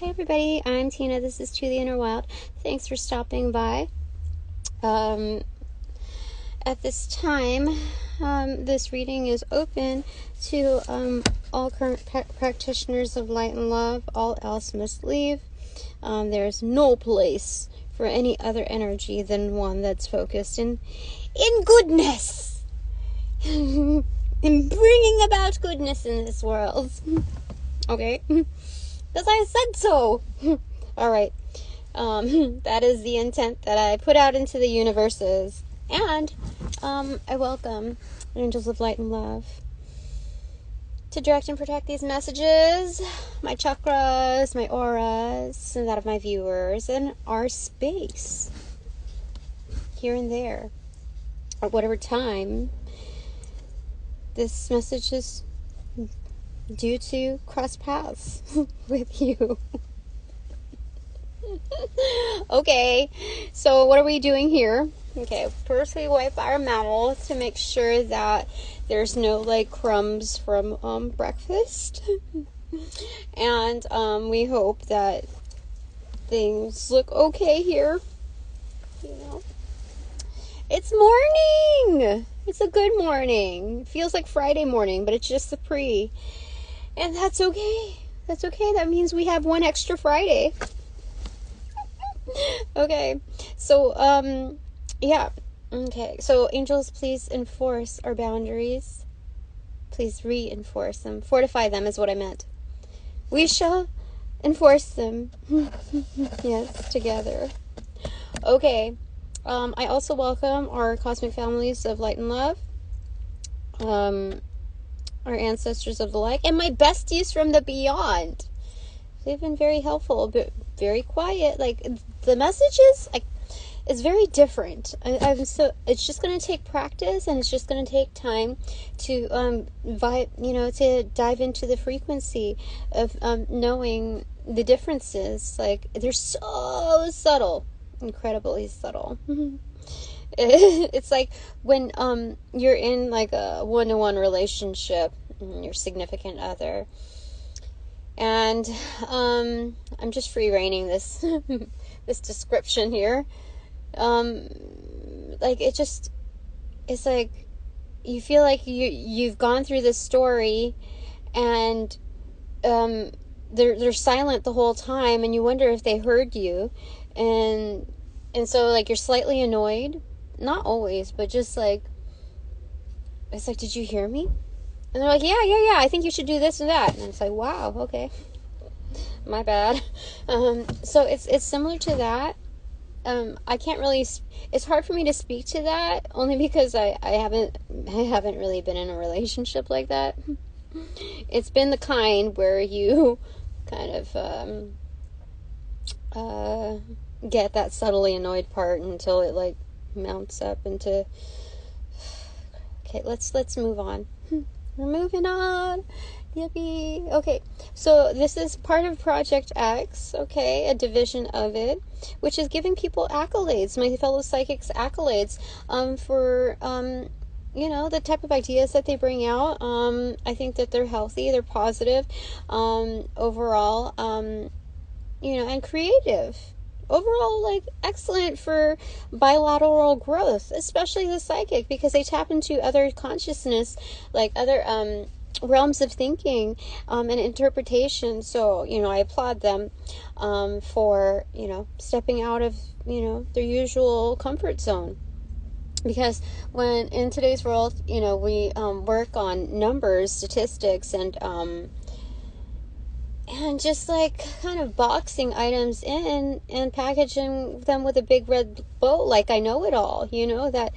Hey everybody, I'm Tina. This is To the Inner Wild. Thanks for stopping by. At this time, this reading is open to all current practitioners of light and love. All else must leave. There's no place for any other energy than one that's focused in goodness. In bringing about goodness in this world. Okay? Because I said so. All right. That is the intent that I put out into the universes. And I welcome angels of light and love to direct and protect these messages, my chakras, my auras, and that of my viewers, and our space here and there, at whatever time this message is due to cross paths with you. Okay, so what are we doing here? Okay, first we wipe our mouths to make sure that there's no crumbs from breakfast. And we hope that things look okay here. You know, it's morning. It's a good morning. It feels like Friday morning, but it's just the pre. And that's okay. That's okay. That means we have one extra Friday. Okay. So, yeah. Okay. So, angels, please enforce our boundaries. Please reinforce them. Fortify them is what I meant. We shall enforce them. Yes, together. Okay. I also welcome our cosmic families of light and love. Our ancestors of the light, and my besties from the beyond. They've been very helpful, but very quiet. The messages, it's very different. It's just going to take practice, and it's just going to take time to to dive into the frequency of knowing the differences. They're so subtle, incredibly subtle. It's like when you're in a one-to-one relationship, your significant other, and I'm just free-reigning this this description here. It's like you feel like you've gone through this story, and they're silent the whole time, and you wonder if they heard you, and so you're slightly annoyed. Not always, but just it's like, did you hear me? And they're like, yeah, I think you should do this and that. And it's like, wow, okay. My bad. So it's similar to that. I can't really, it's hard for me to speak to that, only because I haven't really been in a relationship like that. It's been the kind where you kind of get that subtly annoyed part until it mounts up into, okay, let's move on. We're moving on. Yippee. Okay, so this is part of Project X, okay, a division of it, which is giving people accolades, my fellow psychics accolades, for the type of ideas that they bring out. I think that they're healthy, they're positive, overall, and creative. Overall, excellent for bilateral growth, especially the psychic, because they tap into other consciousness, other realms of thinking and interpretation. So, I applaud them for, stepping out of, their usual comfort zone. Because when in today's world, we work on numbers, statistics, and just kind of boxing items in and packaging them with a big red bow, I know it all, that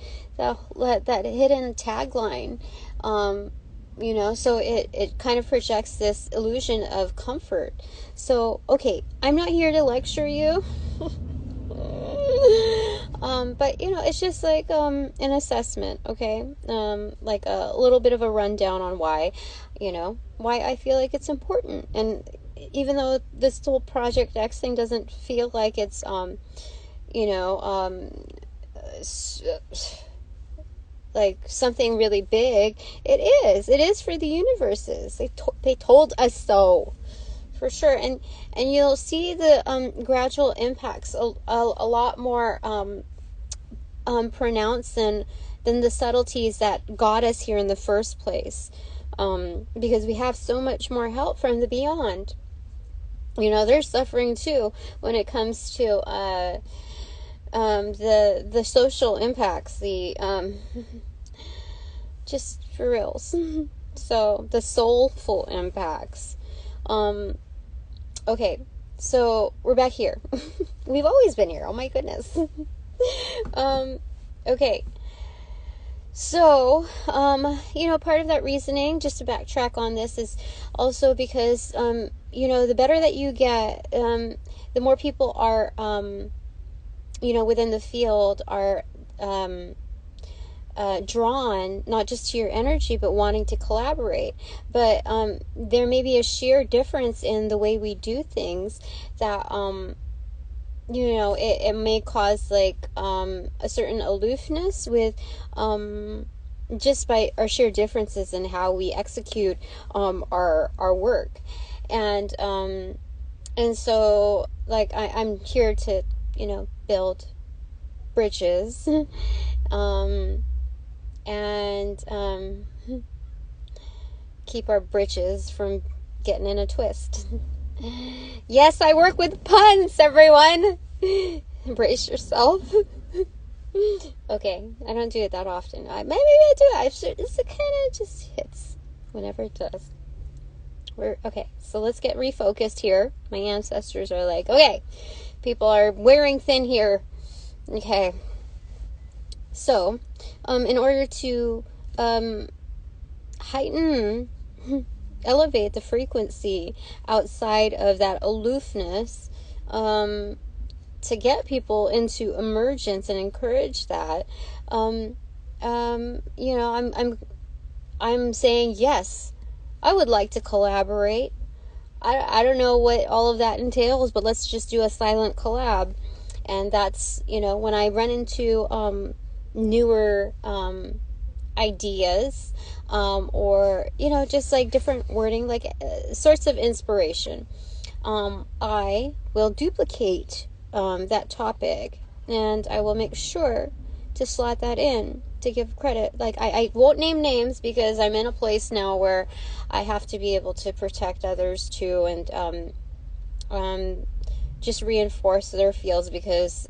hidden tagline, so it kind of projects this illusion of comfort. So, okay, I'm not here to lecture you, but it's just an assessment, okay, a little bit of a rundown on why I feel like it's important. And even though this whole Project X thing doesn't feel like it's something really big, it is for the universes. They told us so, for sure. And you'll see the gradual impacts a lot more pronounced than the subtleties that got us here in the first place, because we have so much more help from the beyond. You know, they're suffering too when it comes to the social impacts, the just for reals. So the soulful impacts. Okay, so we're back here. We've always been here. Oh my goodness. Okay. So, you know, part of that reasoning, just to backtrack on this, is also because, you know, the better that you get, the more people are, you know, within the field are drawn, not just to your energy, but wanting to collaborate. But there may be a sheer difference in the way we do things that, you know, it may cause like a certain aloofness with just by our sheer differences in how we execute our work. And so like I'm here to, you know, build bridges and keep our britches from getting in a twist. Yes, I work with puns, everyone. Brace yourself. Okay, I don't do it that often. Maybe I do. It's kind of just hits whenever it does. Okay, so let's get refocused here. My ancestors are like, okay, people are wearing thin here. Okay. So, in order to heighten, elevate the frequency outside of that aloofness, to get people into emergence and encourage that, you know, I'm saying yes, I would like to collaborate. I don't know what all of that entails, but let's just do a silent collab. And that's, you know, when I run into newer ideas, or, you know, just like different wording, like sorts of inspiration, I will duplicate that topic, and I will make sure to slot that in to give credit. Like I won't name names because I'm in a place now where I have to be able to protect others too, and just reinforce their fields, because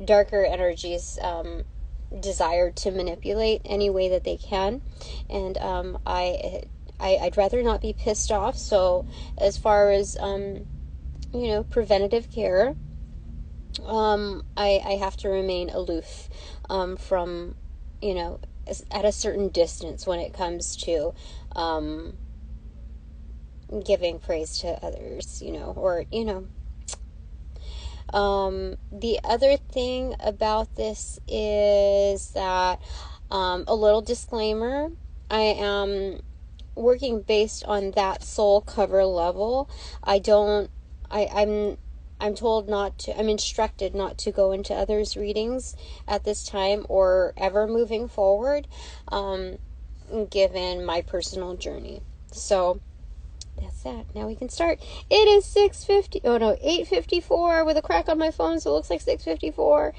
darker energies desire to manipulate any way that they can, and I'd rather not be pissed off. So as far as you know, preventative care, I have to remain aloof from, you know, at a certain distance when it comes to giving praise to others, you know, or, you know. The other thing about this is that, a little disclaimer, I am working based on that soul cover level. I'm told not to, I'm instructed not to go into others' readings at this time or ever moving forward, given my personal journey. So that's that. Now we can start. It is 8:54 with a crack on my phone, so it looks like 6:54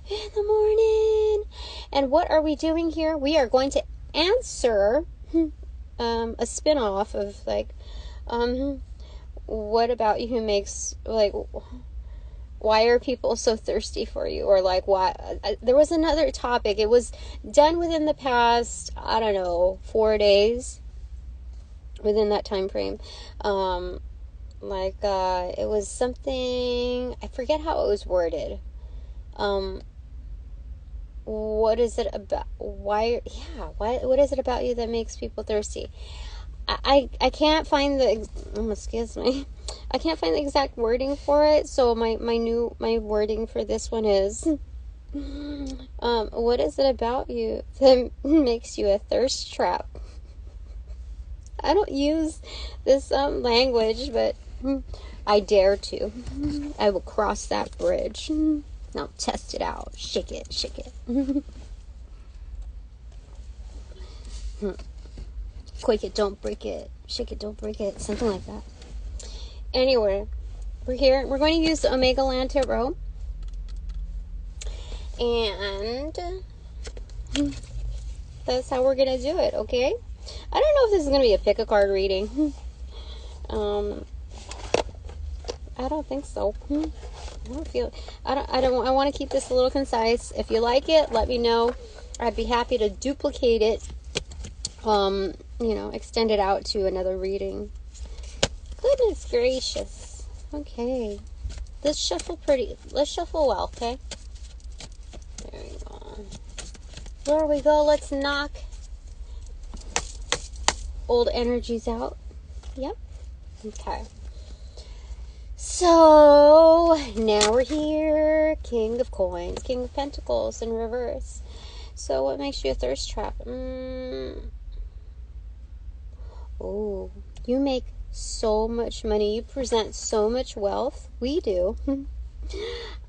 in the morning. And what are we doing here? We are going to answer a spin-off of like, what about you makes, like, why are people so thirsty for you? Or like, why, there was another topic. It was done within the past, I don't know, 4 days. Within that time frame, it was something, I forget how it was worded. What is it about? What is it about you that makes people thirsty? I can't find excuse me. I can't find the exact wording for it. So my wording for this one is, what is it about you that makes you a thirst trap? I don't use this language, but I dare to. I will cross that bridge. Now test it out. Shake it. Quake it, don't break it. Shake it, don't break it. Something like that. Anyway, we're here. We're going to use the Omega Land Tarot. And that's how we're going to do it, okay? I don't know if this is going to be a pick a card reading. I don't think so. I want to keep this a little concise. If you like it, let me know. I'd be happy to duplicate it. Extend it out to another reading. Goodness gracious. Okay. Let's shuffle well, okay? There we go. There we go. Let's knock old energies out. Yep. Okay. So, now we're here. King of Coins, King of Pentacles in reverse. So, what makes you a thirst trap? Oh, you make so much money. You present so much wealth. We do.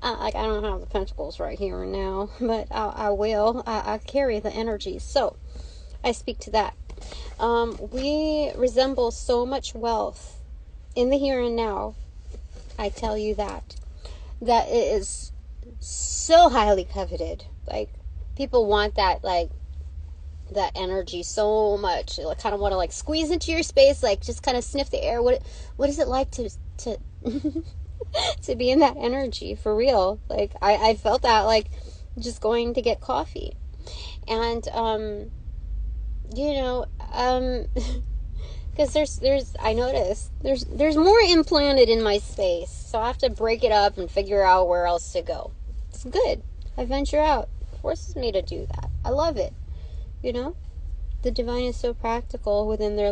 I don't have the pentacles right here and now, but I will. I carry the energy. So, I speak to that. We resemble so much wealth in the here and now. I tell you that it is so highly coveted. Like, people want that, like, that energy so much. They kind of want to, like, squeeze into your space, like, just kind of sniff the air. What is it like to to be in that energy, for real? Like, I felt that, like, just going to get coffee. And, because I noticed there's more implanted in my space, so I have to break it up and figure out where else to go. It's good. I venture out. It forces me to do that. I love it. The divine is so practical within their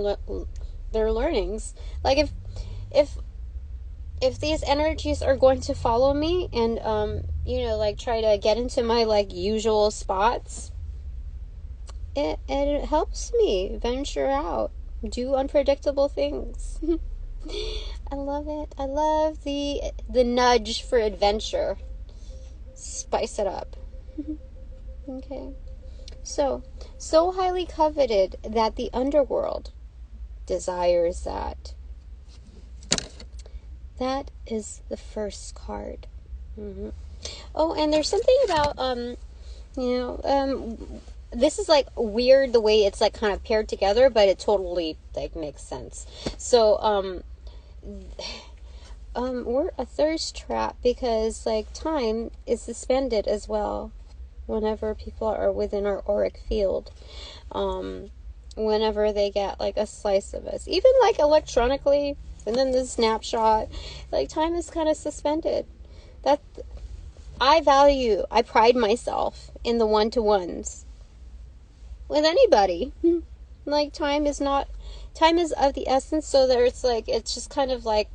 learnings. Like, if these energies are going to follow me and like try to get into my, like, usual spots, it helps me venture out. Do unpredictable things. I love it. I love the nudge for adventure. Spice it up. Okay. So highly coveted that the underworld desires that. That is the first card. Oh, and there's something about this is, like, weird the way it's, like, kind of paired together, but it totally, like, makes sense. So, we're a thirst trap because, like, time is suspended as well whenever people are within our auric field. Whenever they get, like, a slice of us. Even, like, electronically, and then the snapshot, like, time is kind of suspended. I pride myself in the one-to-ones. With anybody. Like, time is of the essence, so it's just kind of like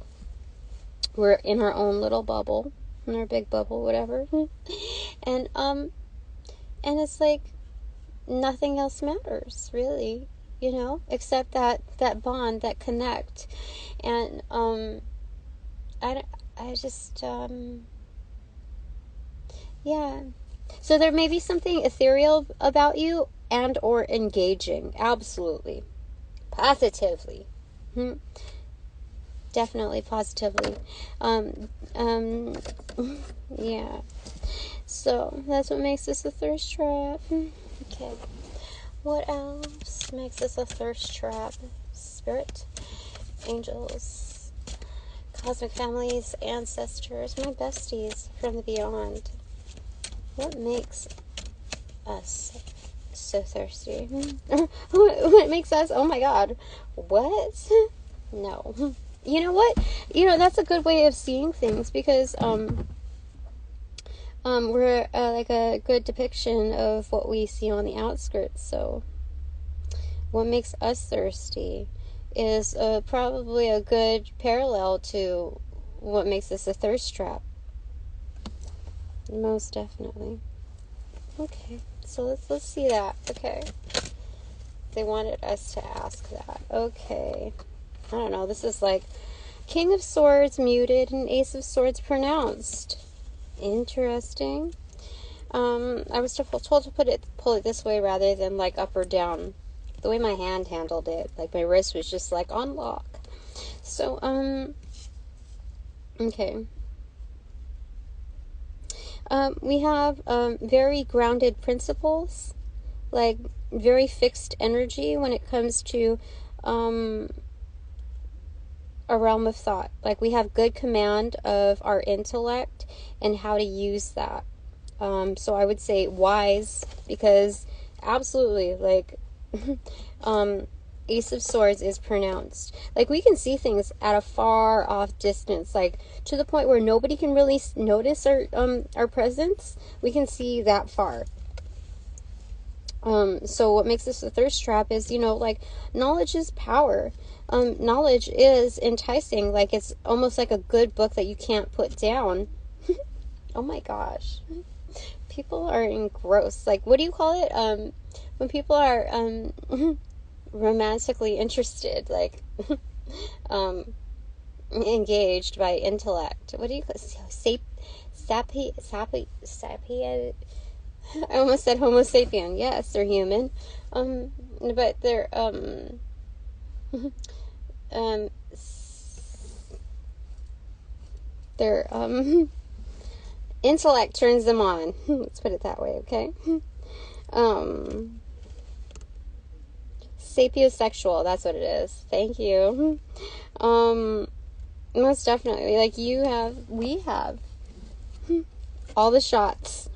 we're in our own little bubble, in our big bubble, whatever. And it's like nothing else matters, really, except that bond, that connect. And yeah. So there may be something ethereal about you and or engaging. Absolutely. Positively. Definitely positively. Yeah. So that's what makes this a thirst trap. Okay. What else makes this a thirst trap? Spirit, angels, cosmic families, ancestors, my besties from the beyond. What makes us so thirsty? What makes us, oh my god, what? No. You know what? That's a good way of seeing things, because we're like a good depiction of what we see on the outskirts. So what makes us thirsty is probably a good parallel to what makes us a thirst trap. Most definitely. Okay, so let's see that. Okay, they wanted us to ask that. Okay, I don't know. This is like King of Swords muted and Ace of Swords pronounced. Interesting. I was told to pull it this way rather than like up or down. The way my hand handled it, like my wrist was just like on lock. So Okay. We have very grounded principles, like very fixed energy when it comes to a realm of thought. Like we have good command of our intellect and how to use that. So I would say wise, because absolutely, like, Ace of Swords is pronounced. Like, we can see things at a far off distance, like, to the point where nobody can really notice our presence. We can see that far. So what makes this a thirst trap is, like, knowledge is power. Knowledge is enticing. Like, it's almost like a good book that you can't put down. Oh my gosh. People are engrossed. Like, what do you call it? When people are romantically interested, like engaged by intellect. What do you call it? Sapien? I almost said Homo sapien. Yes, they're human. But they're their intellect turns them on. Let's put it that way, okay? Sapiosexual, that's what it is. Thank you. Most definitely. Like, we have all the shots.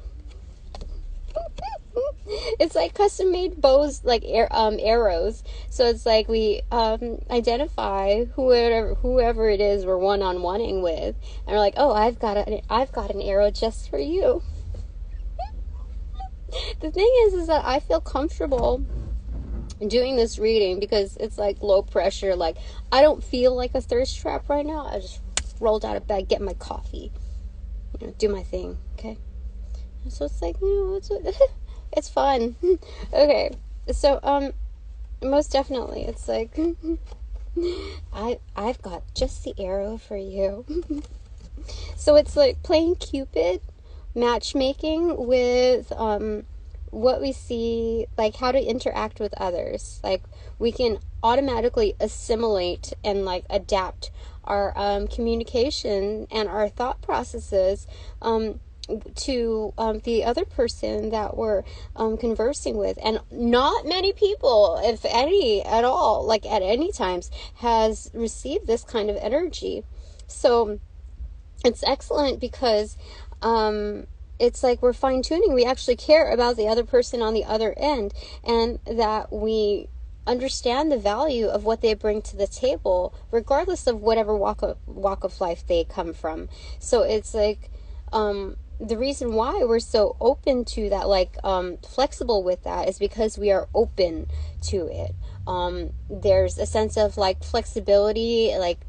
It's like custom made bows, like arrows. So it's like we identify whoever it is we're one-on-oneing with, and we're like, oh, I've got an arrow just for you. The thing is that I feel comfortable doing this reading because it's like low pressure. Like, I don't feel like a thirst trap right now. I just rolled out of bed, get my coffee, do my thing. Okay, so it's like, it's fun. Okay, so most definitely, it's like I've got just the arrow for you. So it's like playing Cupid, matchmaking with what we see, like how to interact with others. Like, we can automatically assimilate and like adapt our communication and our thought processes to the other person that we're conversing with. And not many people, if any at all, like at any times, has received this kind of energy. So it's excellent because it's like we're fine-tuning. We actually care about the other person on the other end, and that we understand the value of what they bring to the table, regardless of whatever walk of life they come from. So it's like the reason why we're so open to that, like flexible with that, is because we are open to it. There's a sense of like flexibility, like,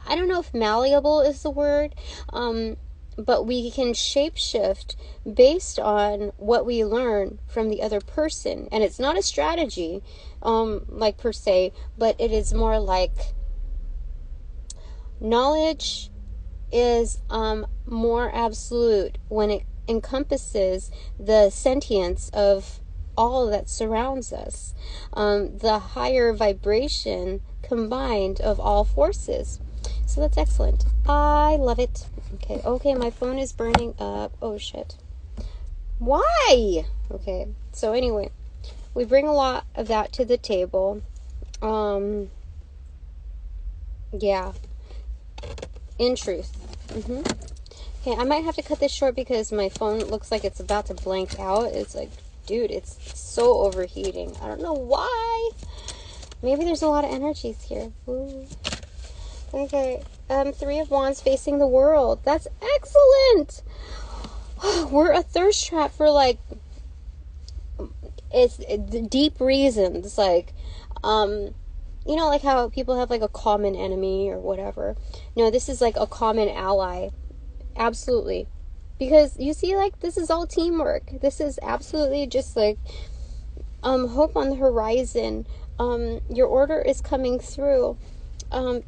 I don't know if malleable is the word, but we can shapeshift based on what we learn from the other person. And it's not a strategy, like per se, but it is more like knowledge is more absolute when it encompasses the sentience of all that surrounds us, the higher vibration combined of all forces. So that's excellent. I love it. Okay, my phone is burning up. Oh, shit. Why? Okay, so anyway, we bring a lot of that to the table. Yeah. In truth. Okay, I might have to cut this short because my phone looks like it's about to blank out. It's like, dude, it's so overheating. I don't know why. Maybe there's a lot of energies here. Ooh. Okay, 3 of Wands facing the world. That's excellent. We're a thirst trap for, like, it's deep reasons. Like, like how people have, like, a common enemy or whatever. No, this is, like, a common ally. Absolutely. Because, you see, like, this is all teamwork. This is absolutely just, like, hope on the horizon. Your order is coming through.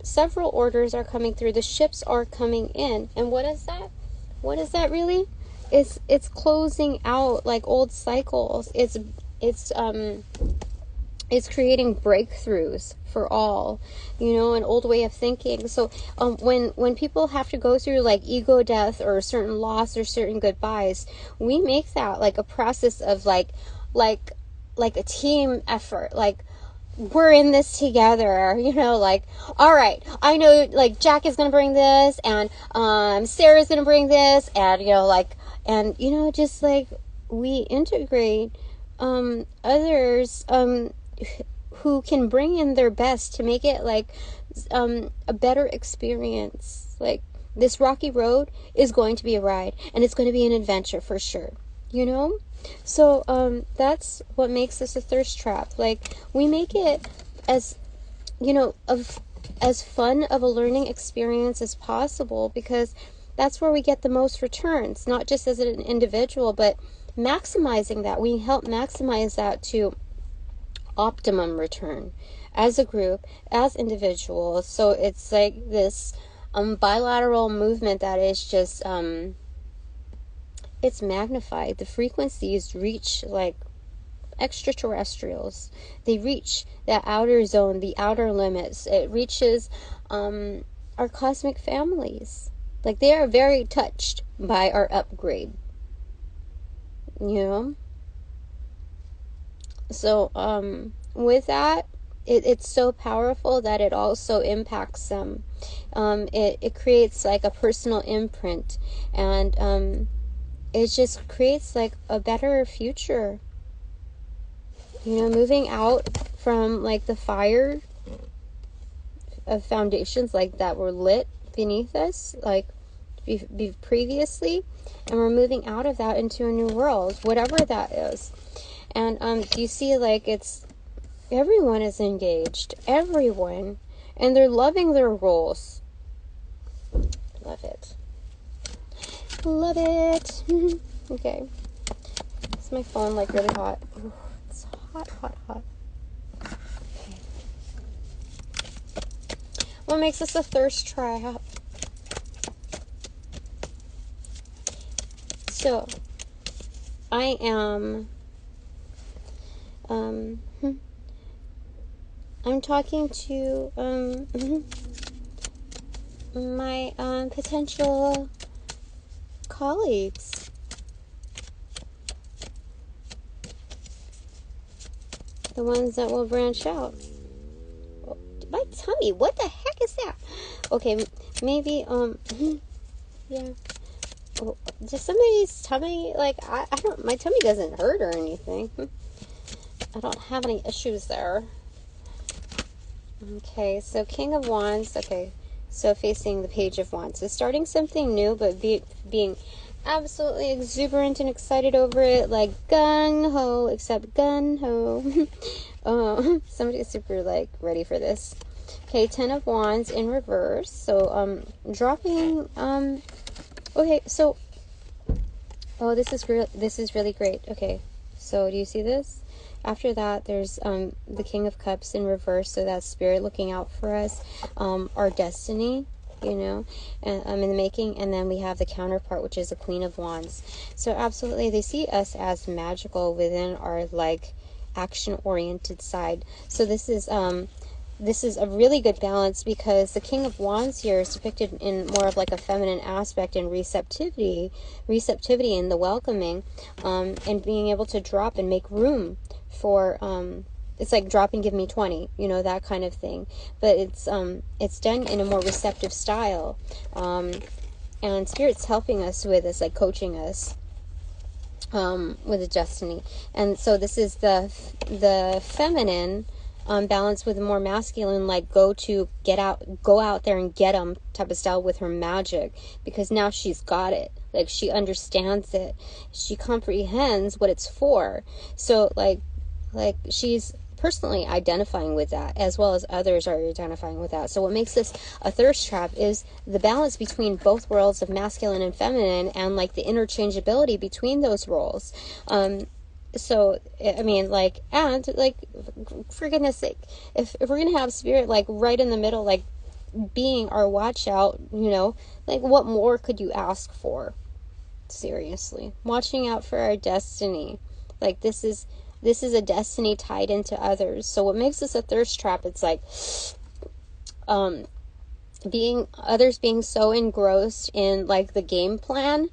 Several orders are coming through. The ships are coming in. And what is that? What is that really? It's closing out like old cycles. It's It's creating breakthroughs for all, you know, an old way of thinking. So when people have to go through like ego death or certain loss or certain goodbyes, we make that like a process of like a team effort. Like, we're in this together, you know, like, all right, I know, like, Jack is going to bring this, and Sarah's going to bring this, and, you know, like, and, you know, just, like, we integrate others who can bring in their best to make it, like, a better experience. Like, this rocky road is going to be a ride, and it's going to be an adventure for sure, you know? So that's what makes this a thirst trap. Like, we make it as, you know, as fun of a learning experience as possible, because that's where we get the most returns, not just as an individual, but maximizing that. We help maximize that to optimum return as a group, as individuals. So it's like this bilateral movement that is just it's magnified. The frequencies reach like extraterrestrials. They reach the outer zone, the outer limits. It reaches our cosmic families. Like, they are very touched by our upgrade, you know? So with that, it's so powerful that it also impacts them. It creates like a personal imprint, and it just creates like a better future, you know, moving out from like the fire of foundations like that were lit beneath us, like previously, and we're moving out of that into a new world, whatever that is. And do you see, like, it's everyone is engaged, everyone, and they're loving their roles. Love it. Love it. Okay. Is my phone like really hot? Ooh, it's hot, hot, hot. Okay. What makes this a thirst trap? So, I am, I'm talking to, my, potential colleagues. The ones that will branch out. Oh, my tummy, what the heck is that? Okay, maybe, yeah. Oh, does somebody's tummy, like, I don't, my tummy doesn't hurt or anything. I don't have any issues there. Okay, so King of Wands. Okay, so facing the Page of Wands. So starting something new, but being absolutely exuberant and excited over it, like gung-ho, except gun-ho. Somebody's super, like, ready for this. Okay, 10 of Wands in reverse. So, dropping, okay, so, oh, this is really great. Okay, so do you see this? After that, there's the King of Cups in reverse, so that's Spirit looking out for us, our destiny, you know, and in the making. And then we have the counterpart, which is the Queen of Wands. So absolutely, they see us as magical within our, like, action-oriented side. So this is a really good balance, because the King of Wands here is depicted in more of like a feminine aspect and receptivity in the welcoming, and being able to drop and make room for, it's like drop and give me 20, you know, that kind of thing. But it's done in a more receptive style, and Spirit's helping us with this, like coaching us with the destiny. And so this is the feminine balance with a more masculine, like go out there and get them type of style with her magic, because now she's got it. Like, she understands it, she comprehends what it's for. So like she's personally identifying with that, as well as others are identifying with that. So what makes this a thirst trap is the balance between both worlds of masculine and feminine, and like the interchangeability between those roles. So, I mean, like, and, like, for goodness sake, if we're going to have Spirit, like, right in the middle, like, being our watch out, you know, like, what more could you ask for? Seriously. Watching out for our destiny. Like, this is this is a destiny tied into others. So what makes this a thirst trap, it's like others being so engrossed in like the game plan,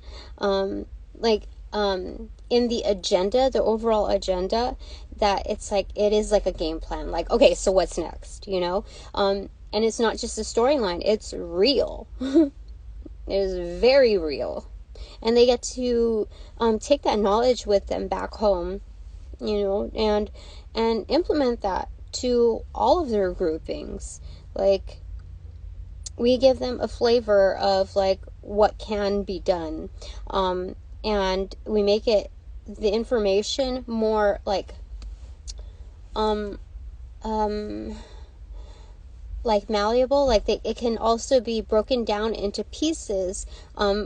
in the agenda, the overall agenda, that it's like, it is like a game plan. Like, okay, so what's next, you know? And it's not just a storyline, it's real. It is very real. And they get to take that knowledge with them back home, you know, and implement that to all of their groupings. Like, we give them a flavor of like what can be done, and we make it, the information, more like malleable. Like it can also be broken down into pieces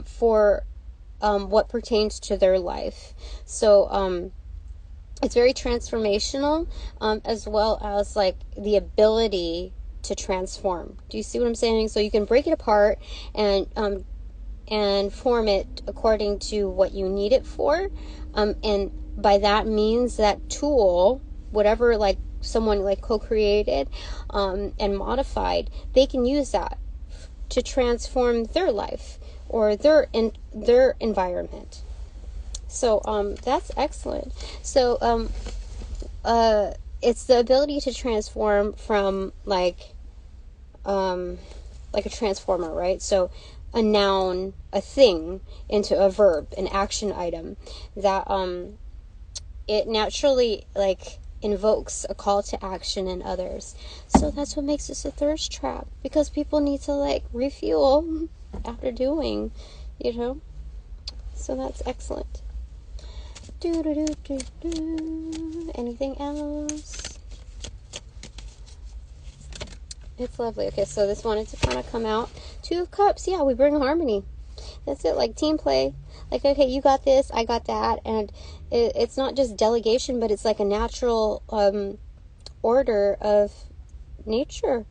for what pertains to their life. So it's very transformational, as well as like the ability to transform. Do you see what I'm saying? So you can break it apart and form it according to what you need it for, and by that means, that tool, whatever like someone like co-created and modified, they can use that to transform their life or their environment. So that's excellent. So it's the ability to transform from like a transformer, right? So a noun, a thing, into a verb, an action item, that it naturally like invokes a call to action in others. So that's what makes this a thirst trap, because people need to like refuel after doing, you know. So that's excellent. Anything else? It's lovely. Okay, so this wanted to kind of come out. 2 of Cups. Yeah, we bring harmony. That's it, like team play. Like, okay, you got this, I got that. And it's not just delegation, but it's like a natural order of nature.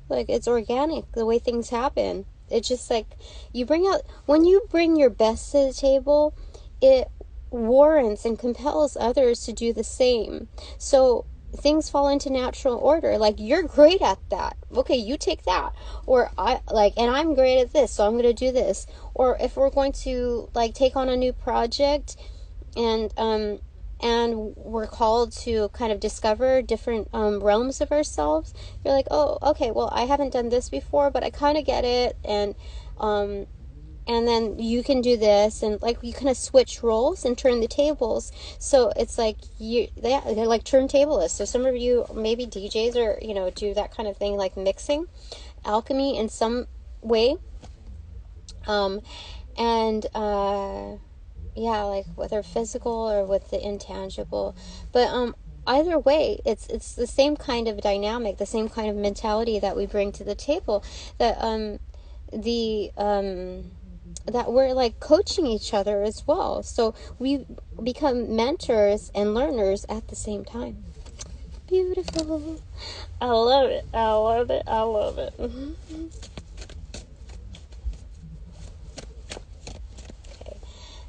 Like, it's organic, the way things happen. It's just like, when you bring your best to the table, it warrants and compels others to do the same. So things fall into natural order. Like, you're great at that, okay, you take that. Or and I'm great at this, so I'm going to do this. Or if we're going to like take on a new project, and we're called to kind of discover different realms of ourselves, you're like, oh, okay, well, I haven't done this before, but I kind of get it. And then you can do this, and like you kind of switch roles and turn the tables. So it's like they're like turntablists. So some of you maybe DJs, or you know, do that kind of thing, like mixing, alchemy in some way. Yeah, like whether physical or with the intangible, but either way, it's the same kind of dynamic, the same kind of mentality that we bring to the table. That that we're like coaching each other as well. So we become mentors and learners at the same time. Beautiful. I love it. I love it. I love it. Okay.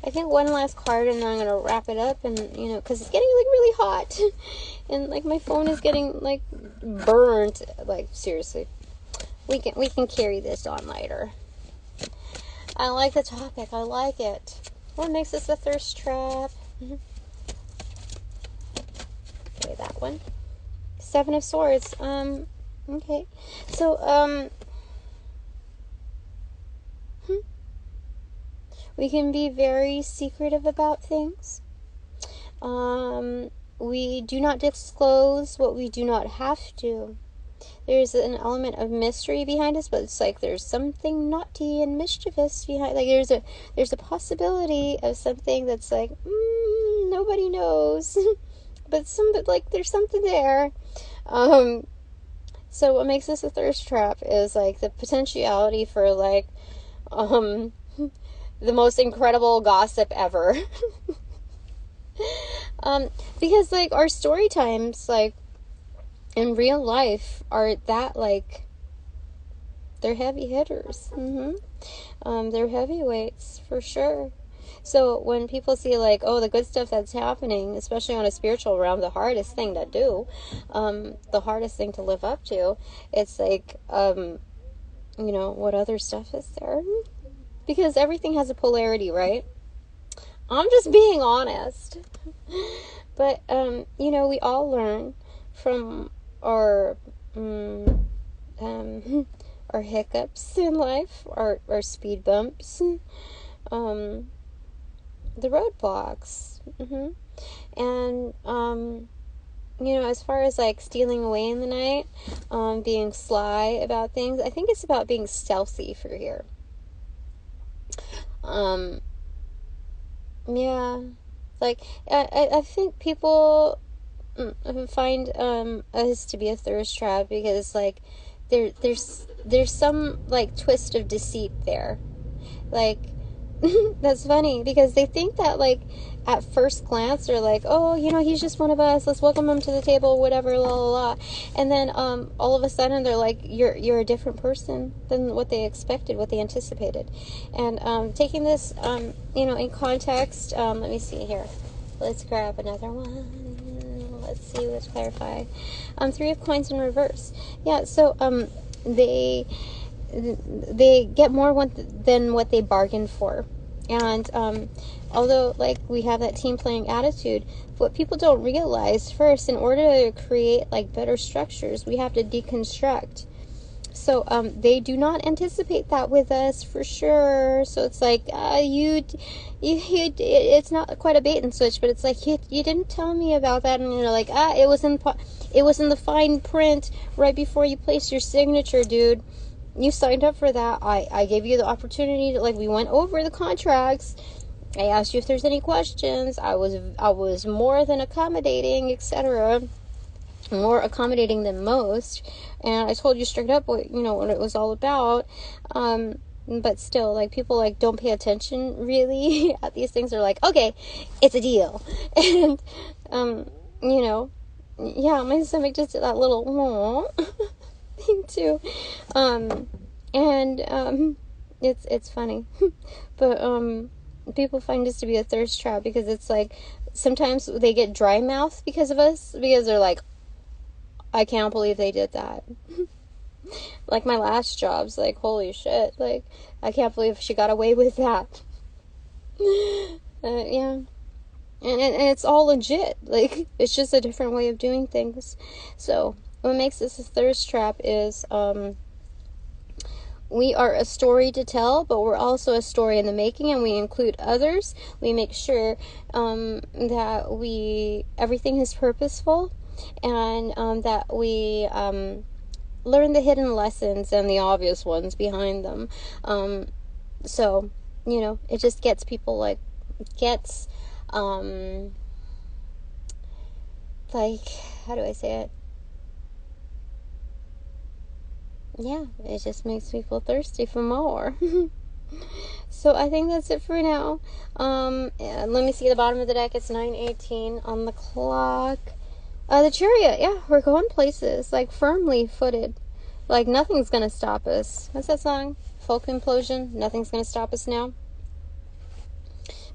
I think one last card, and then I'm going to wrap it up. And, you know, because it's getting like really hot. And like my phone is getting like burnt. Like, seriously. We can carry this on later. I like the topic. I like it. What makes this a thirst trap? Okay, that one. 7 of Swords. Okay. So, we can be very secretive about things. We do not disclose what we do not have to. There's an element of mystery behind us, but it's like there's something naughty and mischievous behind. Like there's a possibility of something that's like nobody knows, but like there's something there. So what makes this a thirst trap is like the potentiality for like the most incredible gossip ever. Because like our story times, like in real life, are that like they're heavy hitters. They're heavyweights for sure. So when people see like, oh, the good stuff that's happening, especially on a spiritual realm, the hardest thing to do, the hardest thing to live up to, it's like, you know, what other stuff is there? Because everything has a polarity, right? I'm just being honest. But, you know, we all learn from our hiccups in life, our speed bumps, the roadblocks. And, you know, as far as like stealing away in the night, being sly about things, I think it's about being stealthy for here. Yeah, like I think people find us to be a thirst trap because like there's some like twist of deceit there, like that's funny because they think that like at first glance they're like, oh, you know, he's just one of us, let's welcome him to the table, whatever, la la la, and then all of a sudden they're like, you're a different person than what they expected, what they anticipated. And taking this you know, in context, let me see here, let's grab another one, let's see, let's clarify. Three of Coins in reverse. Yeah, so they get more than what they bargained for. And although like we have that team playing attitude, what people don't realize first, in order to create like better structures, we have to deconstruct. So they do not anticipate that with us for sure. So it's like it's not quite a bait and switch, but it's like you didn't tell me about that, and you're like, it was in the fine print right before you placed your signature, dude. You signed up for that. I gave you the opportunity to, like, we went over the contracts. I asked you if there's any questions. I was more than accommodating, etc. More accommodating than most. And I told you straight up what it was all about. But still, like, people like don't pay attention really at these things. They're like, okay, it's a deal. And you know, yeah, my stomach just did that little aww thing too. It's funny. But people find us to be a thirst trap because it's like sometimes they get dry mouth because of us, because they're like, I can't believe they did that. Like my last job's like, holy shit, like I can't believe she got away with that. Yeah. And it's all legit. Like, it's just a different way of doing things. So what makes this a thirst trap is we are a story to tell, but we're also a story in the making, and we include others. We make sure that everything is purposeful, and that we learn the hidden lessons and the obvious ones behind them. So, you know, it just gets people like, how do I say it? Yeah, it just makes people thirsty for more. So I think that's it for now. Let me see the bottom of the deck. It's 9:18 on the clock. The Chariot, yeah, we're going places, like firmly footed. Like nothing's gonna stop us. What's that song? Folk Implosion. Nothing's gonna stop us now.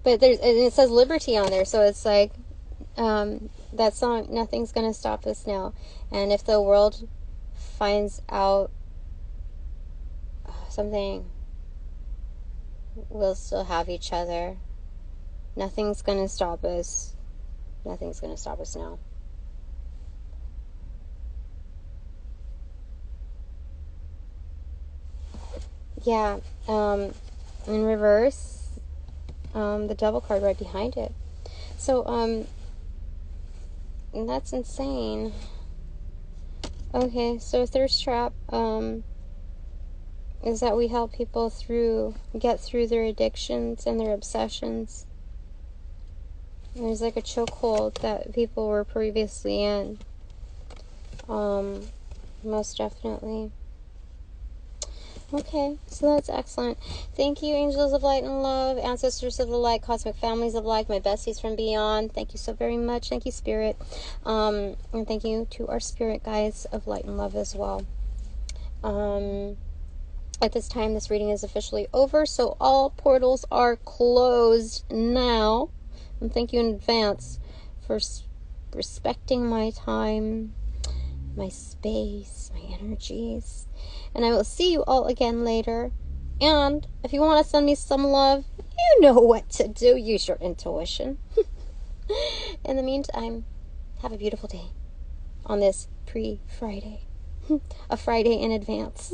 But it says liberty on there, so it's like that song, nothing's gonna stop us now. And if the world finds out something, we'll still have each other. Nothing's gonna stop us. Nothing's gonna stop us now. Yeah, in reverse, the Devil card right behind it. So, that's insane. Okay, so thirst trap, is that we help people get through their addictions and their obsessions. There's like a chokehold that people were previously in. Most definitely. Okay, so that's excellent. Thank you, angels of light and love, ancestors of the light, cosmic families of light, my besties from beyond. Thank you so very much. Thank you, Spirit. And thank you to our spirit guides of light and love as well. At this time, this reading is officially over, so all portals are closed now. And thank you in advance for respecting my time, my space, my energies. And I will see you all again later. And if you want to send me some love, you know what to do. Use your intuition. In the meantime, have a beautiful day on this pre-Friday. A Friday in advance.